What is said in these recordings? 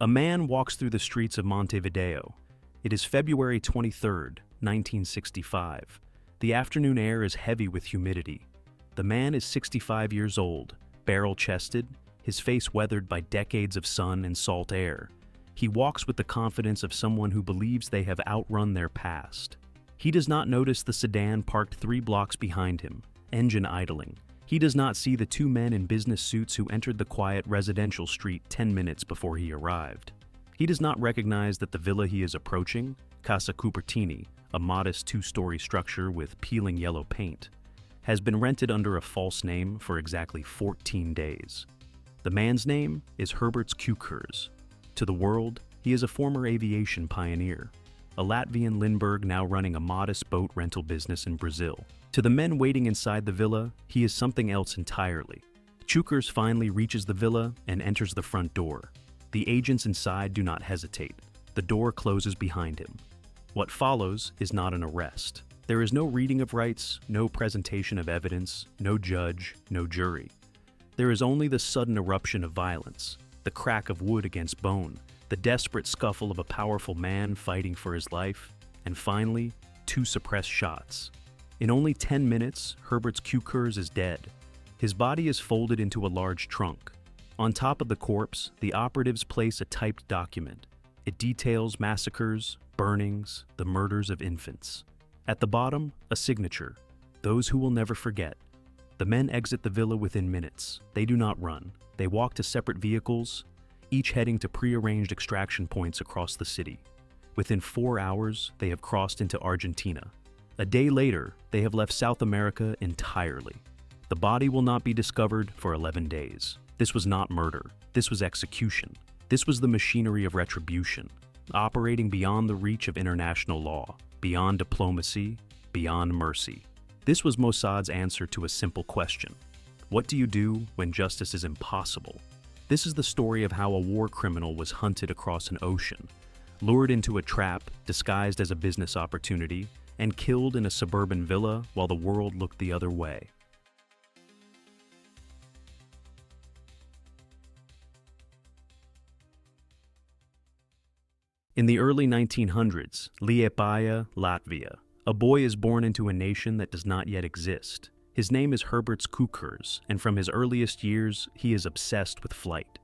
A man walks through the streets of Montevideo. It is February 23rd, 1965. The afternoon air is heavy with humidity. The man is 65 years old, barrel-chested, his face weathered by decades of sun and salt air. He walks with the confidence of someone who believes they have outrun their past. He does not notice the sedan parked 3 blocks behind him, engine idling. He does not see the 2 men in business suits who entered the quiet residential street 10 minutes before he arrived. He does not recognize that the villa he is approaching, Casa Cupertini, a modest 2-story structure with peeling yellow paint, has been rented under a false name for exactly 14 days. The man's name is Herberts Cukurs. To the world, he is a former aviation pioneer, a Latvian Lindbergh now running a modest boat rental business in Brazil. To the men waiting inside the villa, he is something else entirely. Cukurs finally reaches the villa and enters the front door. The agents inside do not hesitate. The door closes behind him. What follows is not an arrest. There is no reading of rights, no presentation of evidence, no judge, no jury. There is only the sudden eruption of violence, the crack of wood against bone, the desperate scuffle of a powerful man fighting for his life, and finally, 2 suppressed shots. In only 10 minutes, Herberts Cukurs is dead. His body is folded into a large trunk. On top of the corpse, the operatives place a typed document. It details massacres, burnings, the murders of infants. At the bottom, a signature, those who will never forget. The men exit the villa within minutes. They do not run. They walk to separate vehicles, each heading to pre-arranged extraction points across the city. Within 4 hours, they have crossed into Argentina. A day later, they have left South America entirely. The body will not be discovered for 11 days. This was not murder. This was execution. This was the machinery of retribution, operating beyond the reach of international law, beyond diplomacy, beyond mercy. This was Mossad's answer to a simple question. What do you do when justice is impossible? This is the story of how a war criminal was hunted across an ocean, lured into a trap disguised as a business opportunity, and killed in a suburban villa while the world looked the other way. In the early 1900s, Liepāja, Latvia, a boy is born into a nation that does not yet exist. His name is Herberts Cukurs, and from his earliest years, he is obsessed with flight.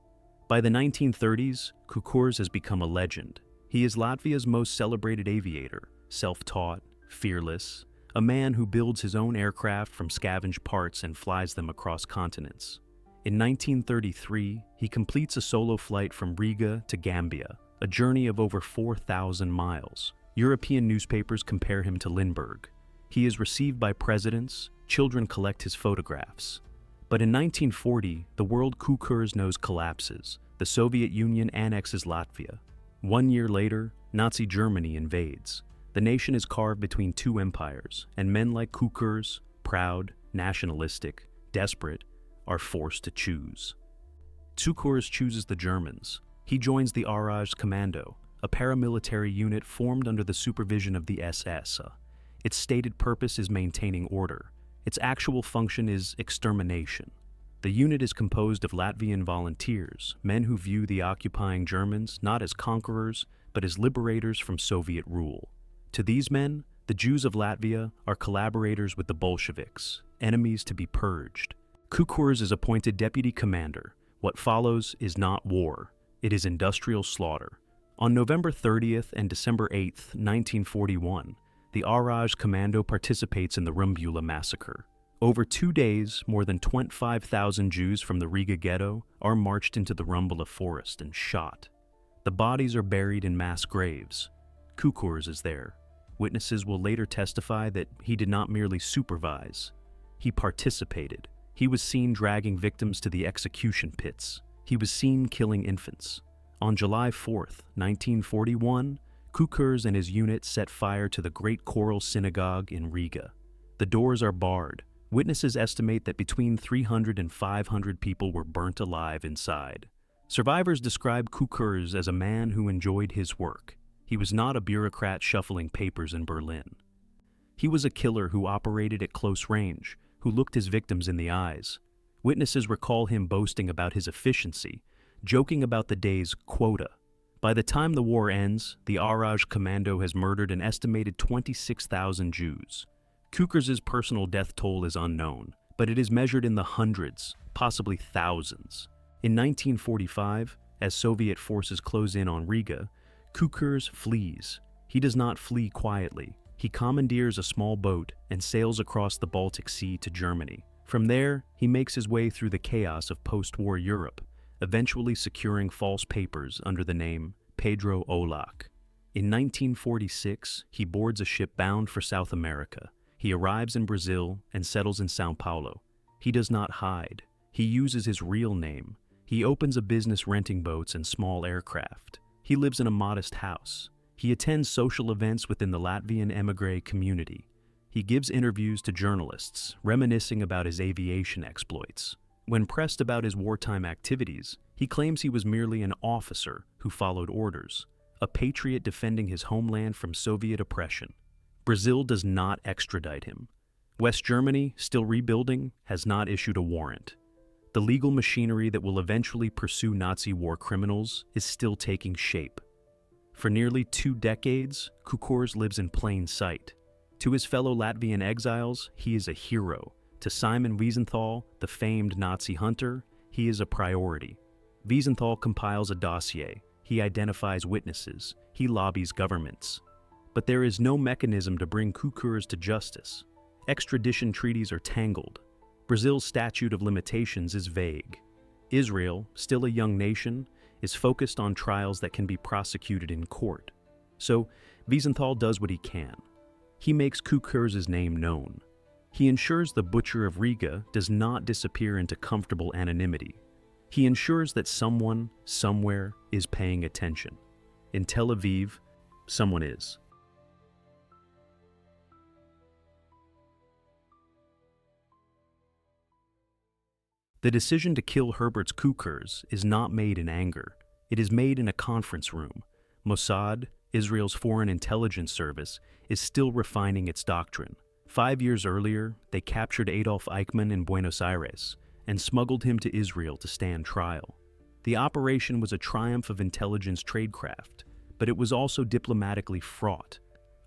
By the 1930s, Cukurs has become a legend. He is Latvia's most celebrated aviator, self-taught, fearless, a man who builds his own aircraft from scavenged parts and flies them across continents. In 1933, he completes a solo flight from Riga to Gambia, a journey of over 4,000 miles. European newspapers compare him to Lindbergh. He is received by presidents, children collect his photographs. But in 1940, the world Cukurs knows collapses. The Soviet Union annexes Latvia. 1 year later, Nazi Germany invades. The nation is carved between 2 empires, and men like Cukurs, proud, nationalistic, desperate, are forced to choose. Cukurs chooses the Germans. He joins the Authorized Commando, a paramilitary unit formed under the supervision of the SS. Its stated purpose is maintaining order. Its actual function is extermination. The unit is composed of Latvian volunteers, men who view the occupying Germans not as conquerors, but as liberators from Soviet rule. To these men, the Jews of Latvia are collaborators with the Bolsheviks, enemies to be purged. Cukurs is appointed deputy commander. What follows is not war. It is industrial slaughter. On November 30th and December 8th, 1941, the Authorized Commando participates in the Rumbula massacre. Over 2 days, more than 25,000 Jews from the Riga ghetto are marched into the Rumbula forest and shot. The bodies are buried in mass graves. Cukurs is there. Witnesses will later testify that he did not merely supervise. He participated. He was seen dragging victims to the execution pits. He was seen killing infants. On July 4th, 1941, Cukurs and his unit set fire to the Great Choral Synagogue in Riga. The doors are barred. Witnesses estimate that between 300 and 500 people were burnt alive inside. Survivors describe Cukurs as a man who enjoyed his work. He was not a bureaucrat shuffling papers in Berlin. He was a killer who operated at close range, who looked his victims in the eyes. Witnesses recall him boasting about his efficiency, joking about the day's quota. By the time the war ends, the Auraj Commando has murdered an estimated 26,000 Jews. Cukurs' personal death toll is unknown, but it is measured in the hundreds, possibly thousands. In 1945, as Soviet forces close in on Riga, Cukurs flees. He does not flee quietly. He commandeers a small boat and sails across the Baltic Sea to Germany. From there, he makes his way through the chaos of post-war Europe, eventually securing false papers under the name Pedro Olak. In 1946, he boards a ship bound for South America. He arrives in Brazil and settles in São Paulo. He does not hide. He uses his real name. He opens a business renting boats and small aircraft. He lives in a modest house. He attends social events within the Latvian émigré community. He gives interviews to journalists, reminiscing about his aviation exploits. When pressed about his wartime activities, he claims he was merely an officer who followed orders, a patriot defending his homeland from Soviet oppression. Brazil does not extradite him. West Germany, still rebuilding, has not issued a warrant. The legal machinery that will eventually pursue Nazi war criminals is still taking shape. For nearly 2 decades, Cukurs lives in plain sight. To his fellow Latvian exiles, he is a hero. To Simon Wiesenthal, the famed Nazi hunter, he is a priority. Wiesenthal compiles a dossier. He identifies witnesses. He lobbies governments. But there is no mechanism to bring Cukurs to justice. Extradition treaties are tangled. Brazil's statute of limitations is vague. Israel, still a young nation, is focused on trials that can be prosecuted in court. So, Wiesenthal does what he can. He makes Cukurs' name known. He ensures the butcher of Riga does not disappear into comfortable anonymity. He ensures that someone, somewhere, is paying attention. In Tel Aviv, someone is. The decision to kill Herberts Cukurs is not made in anger. It is made in a conference room. Mossad, Israel's foreign intelligence service, is still refining its doctrine. 5 years earlier, they captured Adolf Eichmann in Buenos Aires and smuggled him to Israel to stand trial. The operation was a triumph of intelligence tradecraft, but it was also diplomatically fraught.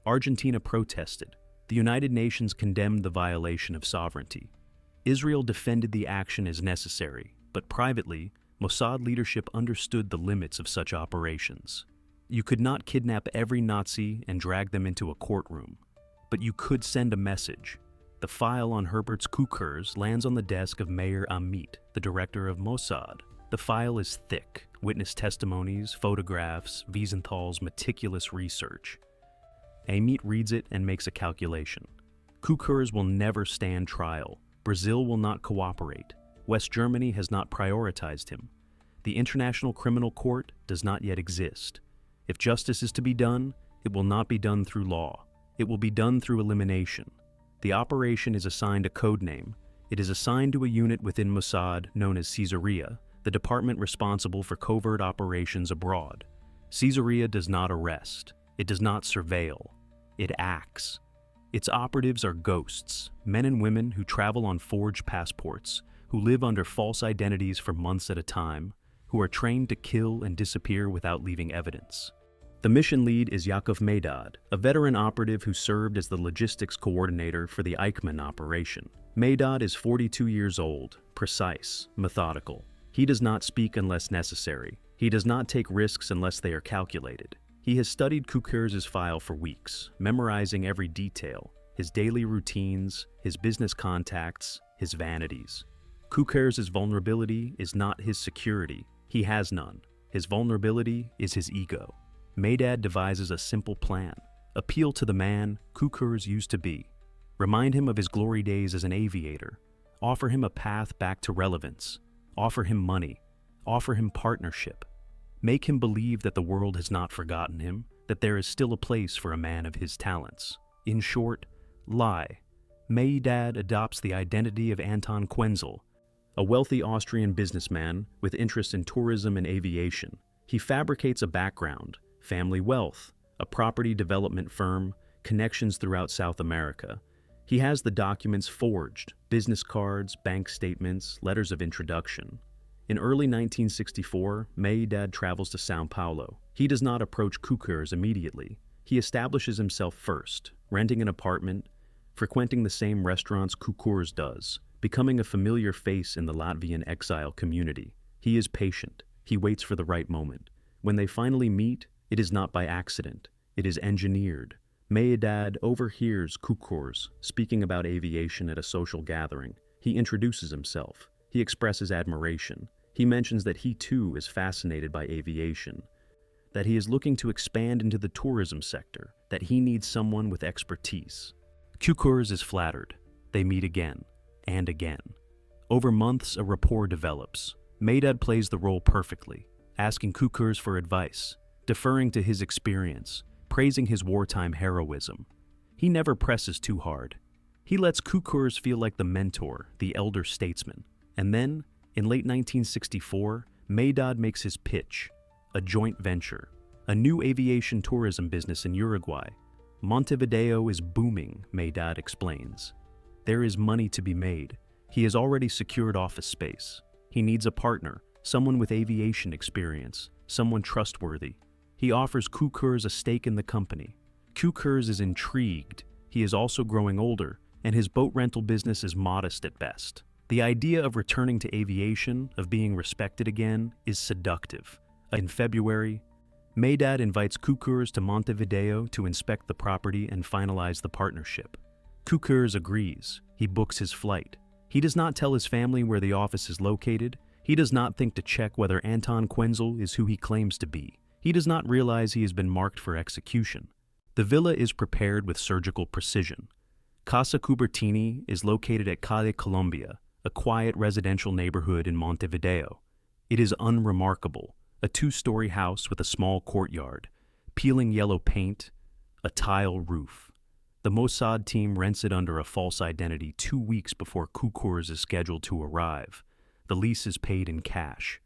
Argentina protested. The United Nations condemned the violation of sovereignty. Israel defended the action as necessary, but privately, Mossad leadership understood the limits of such operations. You could not kidnap every Nazi and drag them into a courtroom, but you could send a message. The file on Herberts Cukurs lands on the desk of Meir Amit, the director of Mossad. The file is thick, witness testimonies, photographs, Wiesenthal's meticulous research. Amit reads it and makes a calculation. Cukurs will never stand trial. Brazil will not cooperate. West Germany has not prioritized him. The International Criminal Court does not yet exist. If justice is to be done, it will not be done through law. It will be done through elimination. The operation is assigned a code name. It is assigned to a unit within Mossad known as Caesarea, the department responsible for covert operations abroad. Caesarea does not arrest. It does not surveil. It acts. Its operatives are ghosts, men and women who travel on forged passports, who live under false identities for months at a time, who are trained to kill and disappear without leaving evidence. The mission lead is Yaakov Meidad, a veteran operative who served as the logistics coordinator for the Eichmann operation. Meidad is 42 years old, precise, methodical. He does not speak unless necessary. He does not take risks unless they are calculated. He has studied Cukurs' file for weeks, memorizing every detail, his daily routines, his business contacts, his vanities. Cukurs' vulnerability is not his security. He has none. His vulnerability is his ego. Meidad devises a simple plan. Appeal to the man Cukurs used to be. Remind him of his glory days as an aviator. Offer him a path back to relevance. Offer him money. Offer him partnership. Make him believe that the world has not forgotten him, that there is still a place for a man of his talents. In short, lie. Meidad adopts the identity of Anton Quenzel, a wealthy Austrian businessman with interests in tourism and aviation. He fabricates a background, family wealth, a property development firm, connections throughout South America. He has the documents forged, business cards, bank statements, letters of introduction. In early 1964, Meidad travels to São Paulo. He does not approach Cukurs immediately. He establishes himself first, renting an apartment, frequenting the same restaurants Cukurs does, becoming a familiar face in the Latvian exile community. He is patient. He waits for the right moment. When they finally meet, it is not by accident. It is engineered. Meidad overhears Cukurs speaking about aviation at a social gathering. He introduces himself. He expresses admiration. He mentions that he too is fascinated by aviation, that he is looking to expand into the tourism sector, that he needs someone with expertise. Cukurs is flattered. They meet again and again. Over months, a rapport develops. Meidad plays the role perfectly, asking Cukurs for advice, deferring to his experience, praising his wartime heroism. He never presses too hard. He lets Cukurs feel like the mentor, the elder statesman. And then, in late 1964, Meidad makes his pitch, a joint venture, a new aviation tourism business in Uruguay. Montevideo is booming, Meidad explains. There is money to be made. He has already secured office space. He needs a partner, someone with aviation experience, someone trustworthy. He offers Cukurs a stake in the company. Cukurs is intrigued. He is also growing older, and his boat rental business is modest at best. The idea of returning to aviation, of being respected again, is seductive. In February, Meidad invites Cukurs to Montevideo to inspect the property and finalize the partnership. Cukurs agrees. He books his flight. He does not tell his family where the office is located. He does not think to check whether Anton Quenzel is who he claims to be. He does not realize he has been marked for execution. The villa is prepared with surgical precision. Casa Cubertini is located at Calle Colombia, a quiet residential neighborhood in Montevideo. It is unremarkable, a two-story house with a small courtyard, peeling yellow paint, a tile roof. The Mossad team rents it under a false identity 2 weeks before Cukurs is scheduled to arrive. The lease is paid in cash.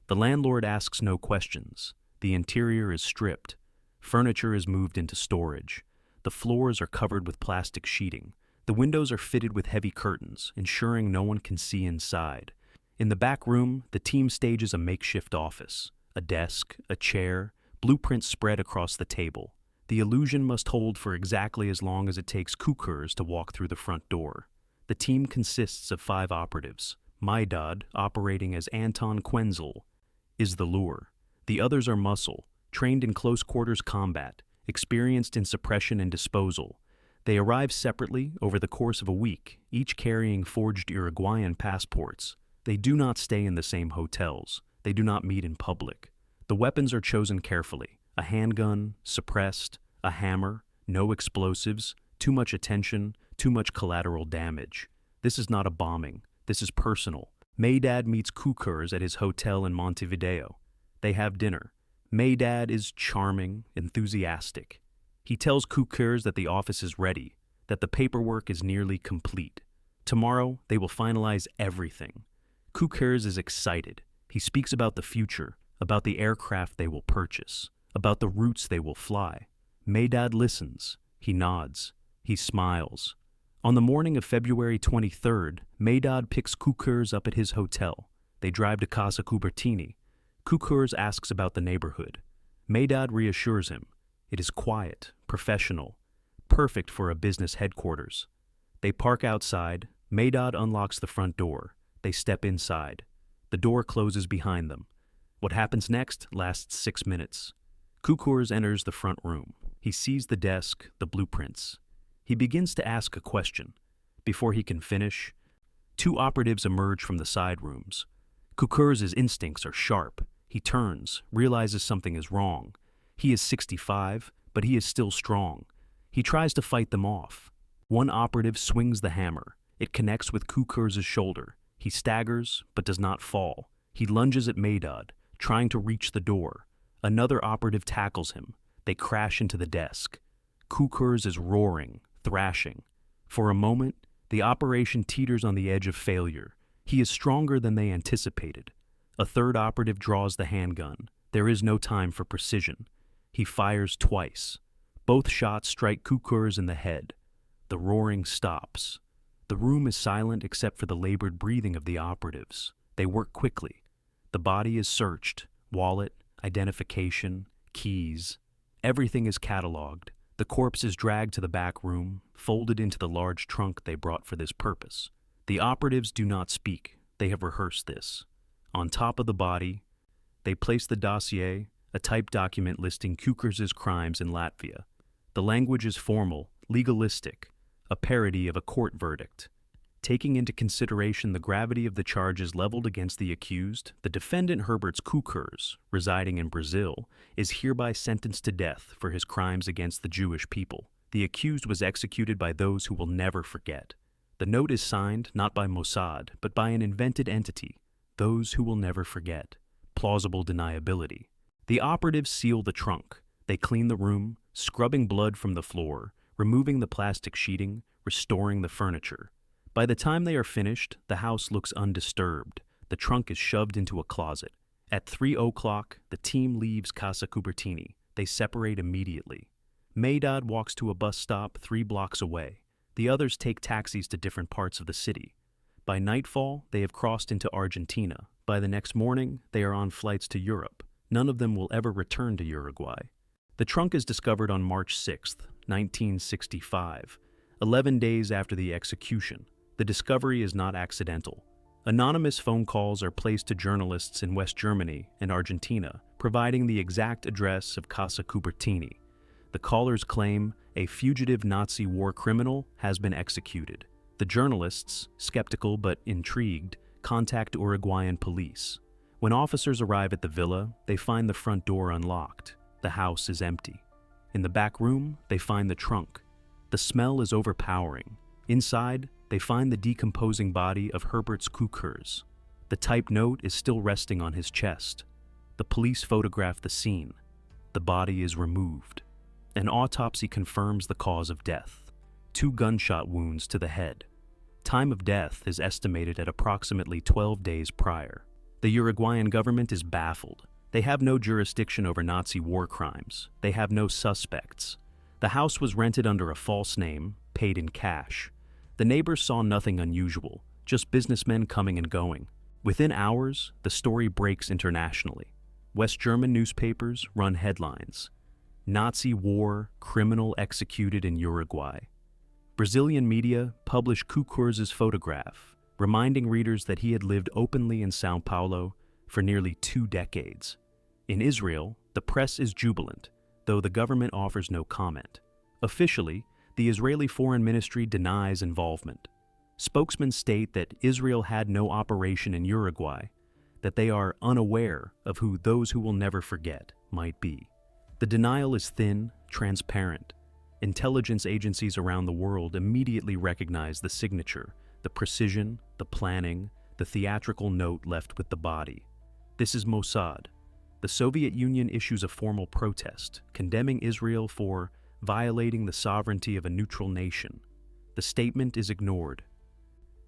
The landlord asks no questions. The interior is stripped. Furniture is moved into storage. The floors are covered with plastic sheeting. The windows are fitted with heavy curtains, ensuring no one can see inside. In the back room, the team stages a makeshift office. A desk, a chair, blueprints spread across the table. The illusion must hold for exactly as long as it takes Cukurs to walk through the front door. The team consists of 5 operatives. Meidad, operating as Anton Quenzel, is the lure. The others are muscle, trained in close-quarters combat, experienced in suppression and disposal. They arrive separately over the course of a week, each carrying forged Uruguayan passports. They do not stay in the same hotels. They do not meet in public. The weapons are chosen carefully. A handgun, suppressed, a hammer, no explosives, too much attention, too much collateral damage. This is not a bombing. This is personal. Meidad meets Cukurs at his hotel in Montevideo. They have dinner. Meidad is charming, enthusiastic. He tells Cukurs that the office is ready, that the paperwork is nearly complete. Tomorrow, they will finalize everything. Cukurs is excited. He speaks about the future, about the aircraft they will purchase, about the routes they will fly. Meidad listens. He nods. He smiles. On the morning of February 23rd, Meidad picks Cukurs up at his hotel. They drive to Casa Cubertini. Cukurs asks about the neighborhood. Meidad reassures him. It is quiet, professional, perfect for a business headquarters. They park outside. Meidad unlocks the front door. They step inside. The door closes behind them. What happens next lasts 6 minutes. Cukurs enters the front room. He sees the desk, the blueprints. He begins to ask a question. Before he can finish, 2 operatives emerge from the side rooms. Cukurs' instincts are sharp. He turns, realizes something is wrong. He is 65, but he is still strong. He tries to fight them off. One operative swings the hammer. It connects with Cukurs' shoulder. He staggers, but does not fall. He lunges at Meidad, trying to reach the door. Another operative tackles him. They crash into the desk. Cukurs is roaring, thrashing. For a moment, the operation teeters on the edge of failure. He is stronger than they anticipated. A third operative draws the handgun. There is no time for precision. He fires twice. Both shots strike Cukurs in the head. The roaring stops. The room is silent except for the labored breathing of the operatives. They work quickly. The body is searched, wallet, identification, keys. Everything is catalogued. The corpse is dragged to the back room, folded into the large trunk they brought for this purpose. The operatives do not speak. They have rehearsed this. On top of the body, they place the dossier, a typed document listing Cukurs' crimes in Latvia. The language is formal, legalistic, a parody of a court verdict. Taking into consideration the gravity of the charges leveled against the accused, the defendant Herberts Cukurs, residing in Brazil, is hereby sentenced to death for his crimes against the Jewish people. The accused was executed by those who will never forget. The note is signed not by Mossad, but by an invented entity, those who will never forget. Plausible deniability. The operatives seal the trunk. They clean the room, scrubbing blood from the floor, removing the plastic sheeting, restoring the furniture. By the time they are finished, the house looks undisturbed. The trunk is shoved into a closet. At 3:00, the team leaves Casa Cupertini. They separate immediately. Meidad walks to a bus stop 3 blocks away. The others take taxis to different parts of the city. By nightfall, they have crossed into Argentina. By the next morning, they are on flights to Europe. None of them will ever return to Uruguay. The trunk is discovered on March 6, 1965, 11 days after the execution. The discovery is not accidental. Anonymous phone calls are placed to journalists in West Germany and Argentina, providing the exact address of Casa Cupertini. The callers claim a fugitive Nazi war criminal has been executed. The journalists, skeptical but intrigued, contact Uruguayan police. When officers arrive at the villa, they find the front door unlocked. The house is empty. In the back room, they find the trunk. The smell is overpowering. Inside, they find the decomposing body of Herberts Cukurs. The typed note is still resting on his chest. The police photograph the scene. The body is removed. An autopsy confirms the cause of death. 2 gunshot wounds to the head. Time of death is estimated at approximately 12 days prior. The Uruguayan government is baffled. They have no jurisdiction over Nazi war crimes. They have no suspects. The house was rented under a false name, paid in cash. The neighbors saw nothing unusual, just businessmen coming and going. Within hours, the story breaks internationally. West German newspapers run headlines: Nazi war criminal executed in Uruguay. Brazilian media publish Cukurs' photograph, reminding readers that he had lived openly in São Paulo for nearly 2 decades. In Israel, the press is jubilant, though the government offers no comment. Officially, the Israeli Foreign Ministry denies involvement. Spokesmen state that Israel had no operation in Uruguay, that they are unaware of who those who will never forget might be. The denial is thin, transparent. Intelligence agencies around the world immediately recognize the signature, the precision, the planning, the theatrical note left with the body. This is Mossad. The Soviet Union issues a formal protest, condemning Israel for violating the sovereignty of a neutral nation. The statement is ignored.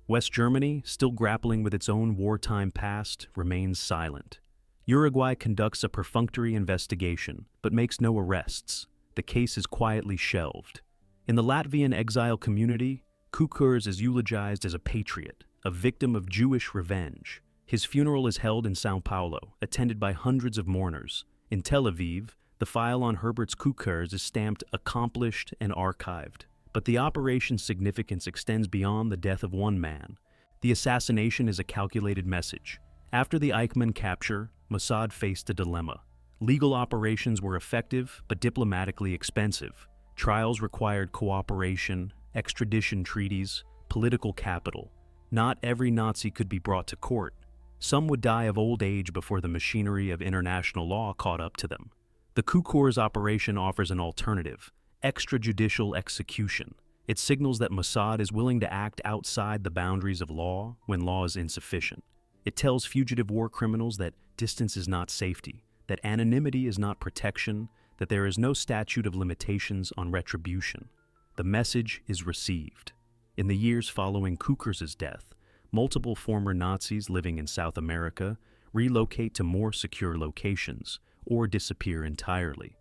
West Germany, still grappling with its own wartime past, remains silent. Uruguay conducts a perfunctory investigation, but makes no arrests. The case is quietly shelved. In the Latvian exile community, Cukurs is eulogized as a patriot, a victim of Jewish revenge. His funeral is held in São Paulo, attended by hundreds of mourners. In Tel Aviv, the file on Herberts Cukurs is stamped accomplished and archived. But the operation's significance extends beyond the death of one man. The assassination is a calculated message. After the Eichmann capture, Mossad faced a dilemma. Legal operations were effective, but diplomatically expensive. Trials required cooperation, extradition treaties, political capital. Not every Nazi could be brought to court. Some would die of old age before the machinery of international law caught up to them. The Cukurs operation offers an alternative: extrajudicial execution. It signals that Mossad is willing to act outside the boundaries of law when law is insufficient. It tells fugitive war criminals that distance is not safety, that anonymity is not protection, that there is no statute of limitations on retribution. The message is received. In the years following Cukurs' death, multiple former Nazis living in South America relocate to more secure locations or disappear entirely.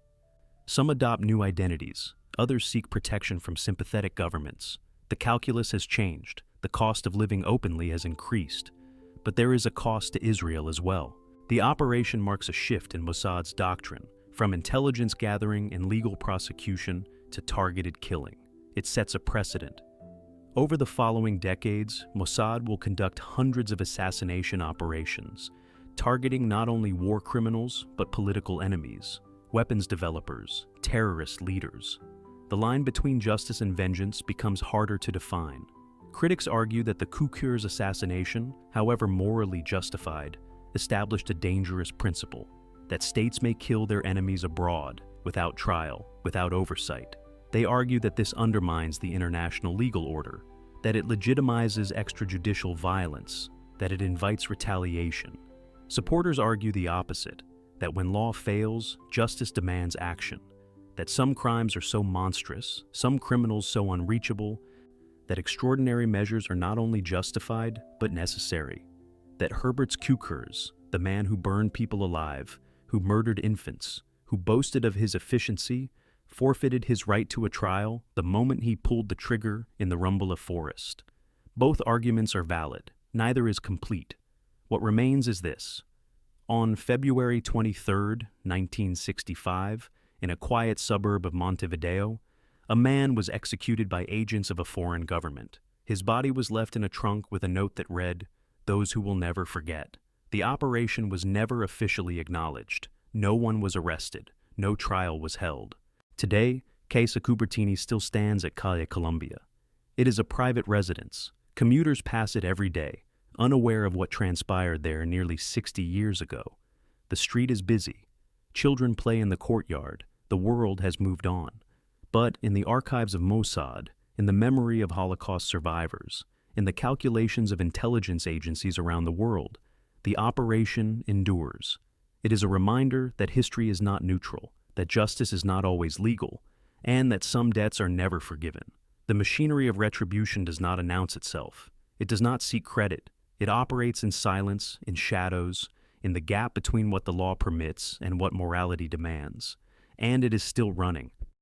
Some adopt new identities, others seek protection from sympathetic governments. The calculus has changed, the cost of living openly has increased, but there is a cost to Israel as well. The operation marks a shift in Mossad's doctrine, from intelligence gathering and legal prosecution to targeted killing. It sets a precedent. Over the following decades, Mossad will conduct hundreds of assassination operations, targeting not only war criminals but political enemies, weapons developers, terrorist leaders. The line between justice and vengeance becomes harder to define. Critics argue that the Cukurs assassination, however morally justified, established a dangerous principle, that states may kill their enemies abroad, without trial, without oversight. They argue that this undermines the international legal order, that it legitimizes extrajudicial violence, that it invites retaliation. Supporters argue the opposite, that when law fails, justice demands action, that some crimes are so monstrous, some criminals so unreachable, that extraordinary measures are not only justified, but necessary, that Herberts Cukurs, the man who burned people alive, who murdered infants, who boasted of his efficiency, forfeited his right to a trial the moment he pulled the trigger in the rumble of forest. Both arguments are valid, neither is complete. What remains is this. On February 23, 1965, in a quiet suburb of Montevideo, a man was executed by agents of a foreign government. His body was left in a trunk with a note that read, "Those who will never forget." The operation was never officially acknowledged. No one was arrested. No trial was held. Today, Casa Cupertini still stands at Calle Columbia. It is a private residence. Commuters pass it every day, unaware of what transpired there nearly 60 years ago. The street is busy. Children play in the courtyard. The world has moved on. But in the archives of Mossad, in the memory of Holocaust survivors, in the calculations of intelligence agencies around the world, the operation endures. It is a reminder that history is not neutral, that justice is not always legal, and that some debts are never forgiven. The machinery of retribution does not announce itself. It does not seek credit. It operates in silence, in shadows, in the gap between what the law permits and what morality demands. And it is still running,